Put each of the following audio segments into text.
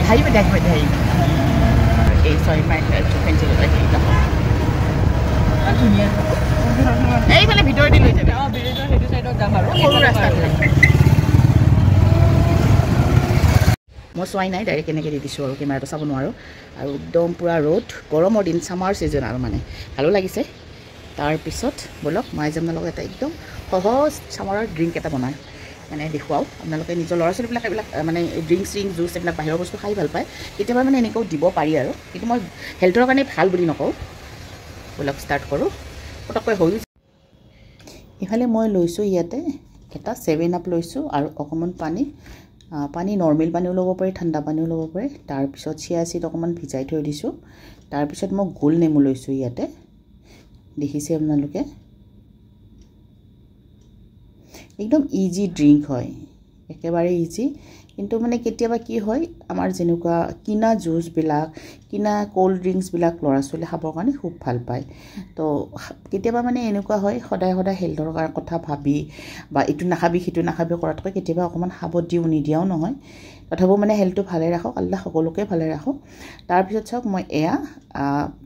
Hay bedah hay. Soy mai fancy like এটা ধুনিয়া এই মানে ভিতর দি লৈ যাবে ভিতর হেতু সাইডত যাম আৰু সৰু ৰাস্তা মই সোৱাই নাই ডাইৰেক্ট এনেকৈ দি দিছোঁ আৰু কেমেৰাটো চাব নোৱাৰোঁ আৰু একদম পূৰা ৰ'দ গৰমৰ দিন ছামাৰ ছিজন আৰু মানে ভালো লাগিছে তাৰপিছত বলক মই যাম লগত এটা একদম সহজ ছামাৰৰ ড্ৰিংক এটা বনাই মানে দেখুৱাও আপোনালোকে নিজৰ ল'ৰা ছোৱালীবিলাক এইবিলাক মানে ড্ৰিংকছ জুচ এইবিলাক বাহিৰৰ বস্তু খাই ভাল পায় কেতিয়াবা মানে এনেকৈও দিব পাৰি আৰু কিন্তু মই হেল্থৰ কাৰণে ভাল বুলি নকওঁ বলক ষ্টাৰ্ট কৰোঁ পটককৈ হৈ ইফালে মই লৈছোঁ ইয়াতে এটা 7 আপ লৈছোঁ আৰু অকণমান পানী নৰ্মেল পানীও ল'ব পাৰি ঠাণ্ডা পানীও ল'ব পাৰি তাৰপিছত চিয়া চিড অকণমান ভিজাই থৈ দিছোঁ তাৰপিছত মই গোল নেমু লৈছোঁ ইয়াতে দেখিছে আপোনালোকে একদম ইজি ড্ৰিংক হয় একেবাৰে ইজি কিন্তু মানে কেতিয়াবা কি হয় আমাৰ যেনেকুৱা কিনা জুচবিলাক কিনা কোল্ড ড্ৰিংকছবিলাক ল'ৰা ছোৱালী খাবৰ কাৰণে খুব ভাল পায় তো কেতিয়াবা মানে এনেকুৱা হয় সদায় হেল্থৰ কথা ভাবি বা এইটো নাখাবি সিটো নাখাবি কৰাতকৈ কেতিয়াবা অকণমান খাব দিও নিদিয়াও নহয় তথাপিও মানে হেল্থটো ভালে ৰাখক আল্লাহ সকলোকে ভালে ৰাখক তাৰপিছত চাওক মই এয়া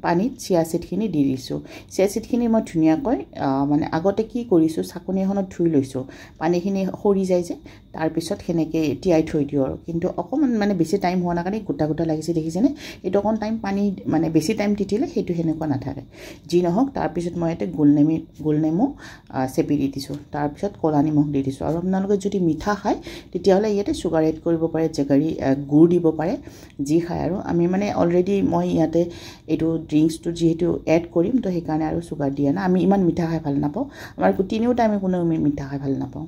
পানীত চিয়া চিডখিনি দি দিছোঁ চিয়া চিডখিনি মই ধুনীয়াকৈ মানে আগতে কি কৰিছোঁ চাকনি এখনত ধুই লৈছোঁ পানীখিনি সৰি যায় যে তাৰপিছত সেনেকৈ তিয়াই থৈ দিওঁ আৰু কিন্তু অকণমান মানে বেছি টাইম হোৱা নাই কাৰণে গোটা লাগিছে দেখিছেনে এইটো অকণ টাইম পানী মানে বেছি টাইম তিতিলে সেইটো সেনেকুৱা নাথাকে যি নহওক তাৰপিছত মই ইয়াতে গোল নেমু চেপি দি দিছোঁ তাৰপিছত ক'লা নিমখ দি দিছোঁ আৰু আপোনালোকে যদি মিঠা খায় তেতিয়াহ'লে ইয়াতে চুগাৰ এড কৰিব পাৰে জেগাৰী গুড় দিব পাৰে যি খায় আৰু আমি মানে অলৰেডি মই ইয়াতে এইটো ড্ৰিংকছটো যিহেতু এড কৰিম তো সেইকাৰণে আৰু চুগাৰ দিয়া নাই আমি ইমান মিঠা খাই ভাল নাপাওঁ আমাৰ তিনিওটা আমি কোনো মিঠা খাই ভাল নাপাওঁ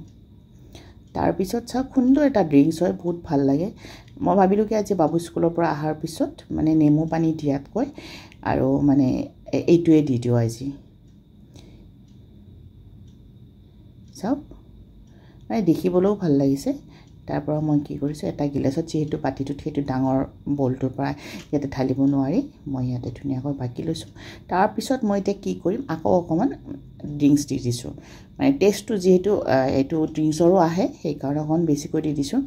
তাৰপিছত চাওক সুন্দৰ এটা ড্ৰিংকছ হয় বহুত ভাল লাগে মই ভাবিলোঁ কি আজি বাবু স্কুলৰ পৰা অহাৰ পিছত মানে নেমু পানী দিয়াতকৈ আৰু মানে এইটোৱে দি দিওঁ আজি চাওক মানে দেখিবলৈও ভাল লাগিছে তাৰপৰা মই কি কৰিছোঁ এটা গিলাচত যিহেতু পাতিটোত সেইটো ডাঙৰ বলটোৰ পৰা ইয়াতে ঢালিব নোৱাৰি মই ইয়াতে ধুনীয়াকৈ বাকি লৈছোঁ তাৰপিছত মই এতিয়া কি কৰিম আকৌ অকণমান ড্ৰিংকছ দি দিছোঁ মানে টেষ্টটো যিহেতু এইটো ড্ৰিংকছৰো আহে সেইকাৰণে অকণমান বেছিকৈ দি দিছোঁ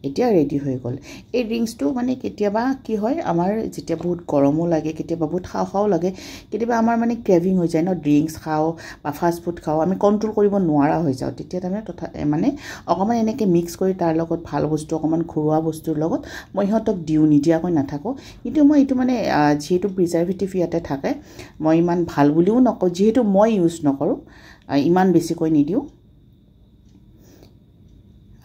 এতিয়া ৰেডি হৈ গ'ল এই ড্ৰিংকছটো মানে কেতিয়াবা কি হয় আমাৰ যেতিয়া বহুত গৰমো লাগে কেতিয়াবা বহুত খাওঁ লাগে কেতিয়াবা আমাৰ মানে ক্ৰেভিং হৈ যায় ন ড্ৰিংকছ খাওঁ বা ফাষ্ট ফুড খাওঁ আমি কণ্ট্ৰল কৰিব নোৱাৰা হৈ যাওঁ তেতিয়া তাৰমানে মানে অকণমান এনেকৈ মিক্স কৰি তাৰ লগত ভাল বস্তু অকণমান ঘৰুৱা বস্তুৰ লগত মই সিহঁতক নিদিয়াকৈ নাথাকোঁ কিন্তু মই এইটো মানে যিহেতু প্ৰিজাৰ্ভেটিভ ইয়াতে থাকে মই ইমান ভাল বুলিও নকওঁ যিহেতু মই ইউজ নকৰোঁ ইমান বেছিকৈ নিদিওঁ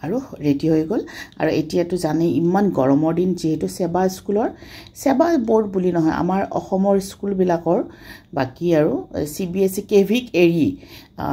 আৰু ৰেডি হৈ গ'ল আৰু এতিয়াতো জানেই ইমান গৰমৰ দিন যিহেতু সেবা বৰ্ড বুলি নহয় আমাৰ অসমৰ স্কুলবিলাকৰ বাকী আৰু CBSE কেভিক এৰি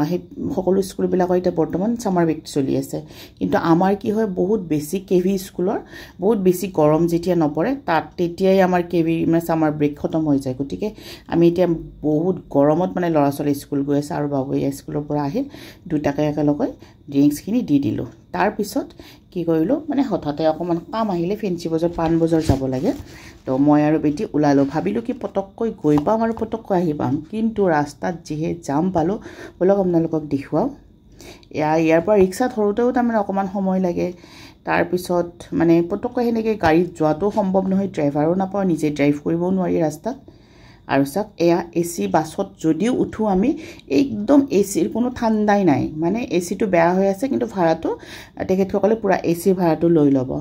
সেই সকলো স্কুলবিলাকৰ এতিয়া বৰ্তমান ছামাৰ ব্ৰেক চলি আছে কিন্তু আমাৰ কি হয় বহুত বেছি কেভি স্কুলৰ বহুত বেছি গৰম যেতিয়া নপৰে তেতিয়াই আমাৰ কেভি মানে ছামাৰ ব্ৰেক খতম হৈ যায় গতিকে আমি এতিয়া বহুত গৰমত মানে ল'ৰা ছোৱালী স্কুল গৈ আছে আৰু বাবু স্কুলৰ পৰা আহিল দুটাকে একেলগে ড্ৰিংকছখিনি দি দিলোঁ তাৰপিছত কি কৰিলোঁ মানে হঠাতে অকণমান কাম আহিলে ফেঞ্চি বজাৰ পাণ বজাৰ যাব লাগে তো মই আৰু বেটি ওলালোঁ ভাবিলোঁ কি পটককৈ গৈ পাম আৰু পটককৈ আহি পাম কিন্তু ৰাস্তাত যিহে জাম পালোঁ বলক আপোনালোকক দেখুৱাওঁ ইয়াৰ পৰা ৰিক্সাত ধৰোঁতেও তাৰমানে অকণমান সময় লাগে তাৰপিছত মানে পটককৈ সেনেকৈ গাড়ীত যোৱাটো সম্ভৱ নহয় ড্ৰাইভাৰো নাপাওঁ নিজে ড্ৰাইভ কৰিবও নোৱাৰি ৰাস্তাত আৰু চাওক এয়া AC বাছত যদিও উঠোঁ আমি একদম ACৰ কোনো ঠাণ্ডাই নাই মানে ACটো বেয়া হৈ আছে কিন্তু ভাড়াটো তেখেতসকলে পূৰা AC ভাড়াটো লৈ ল'ব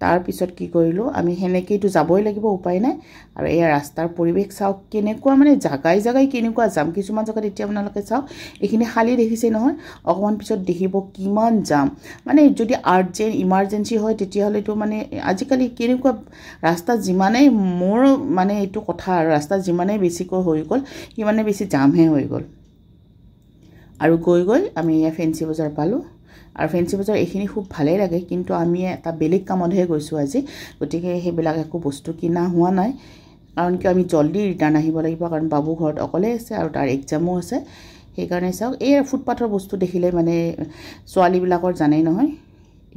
তাৰপিছত কি কৰিলোঁ আমি সেনেকৈতো যাবই লাগিব উপায় নাই আৰু এয়া ৰাস্তাৰ পৰিৱেশ চাওক কেনেকুৱা মানে জাগাই কেনেকুৱা যাম কিছুমান জেগাত এতিয়া আপোনালোকে চাওক এইখিনি খালী দেখিছে নহয় অকণমান পিছত দেখিব কিমান যাম মানে যদি আৰ্জেণ্ট ইমাৰ্জেঞ্চি হয় তেতিয়াহ'লেতো মানে আজিকালি কেনেকুৱা ৰাস্তা যিমানেই মোৰ মানে এইটো কথা আৰু ৰাস্তা যিমানেই বেছিকৈ হৈ গ'ল সিমানে বেছি জামহে হৈ গ'ল আৰু গৈ আমি এয়া ফেঞ্চি বজাৰ পালোঁ আৰু ফেঞ্চি বজাৰ এইখিনি খুব ভালেই লাগে কিন্তু আমি এটা বেলেগ কামতহে গৈছোঁ আজি গতিকে সেইবিলাক একো বস্তু কিনা হোৱা নাই কাৰণ কি আমি জলদি ৰিটাৰ্ণ আহিব লাগিব কাৰণ বাবু ঘৰত অকলে আছে আৰু তাৰ এক্সামো আছে সেইকাৰণে চাওক এই ফুটপাথৰ বস্তু দেখিলে মানে ছোৱালীবিলাকৰ জানেই নহয়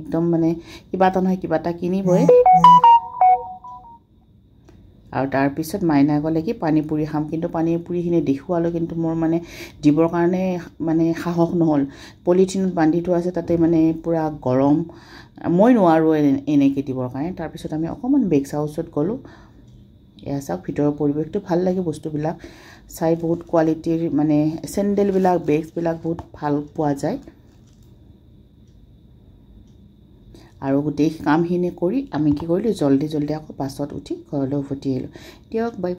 একদম মানে কিবা এটা নহয় কিবা এটা কিনিবই আৰু তাৰপিছত মাইনা ক'লে কি পানী পুৰি খাম, কিন্তু পানী পুৰিখিনি দেখুৱালোঁ, কিন্তু মোৰ মানে দিবৰ কাৰণে মানে সাহস নহ'ল। পলিথিনত বান্ধি থোৱা আছে, তাতে মানে পূৰা গৰম, মই নোৱাৰোঁ এনেকৈ দিবৰ কাৰণে। তাৰপিছত আমি অকণমান বেগছ হাউচত গ'লোঁ। এয়া চাওক, ভিতৰৰ পৰিৱেশটো ভাল লাগে, বস্তুবিলাক চাই বহুত কোৱালিটিৰ, মানে চেণ্ডেলবিলাক বেগছবিলাক বহুত ভাল পোৱা যায়। আৰু গোটেই কামখিনি কৰি আমি কি কৰিলোঁ, জল্দি আকৌ বাছত উঠি ঘৰলৈ উভতি আহিলোঁ। দিয়ক, বাই।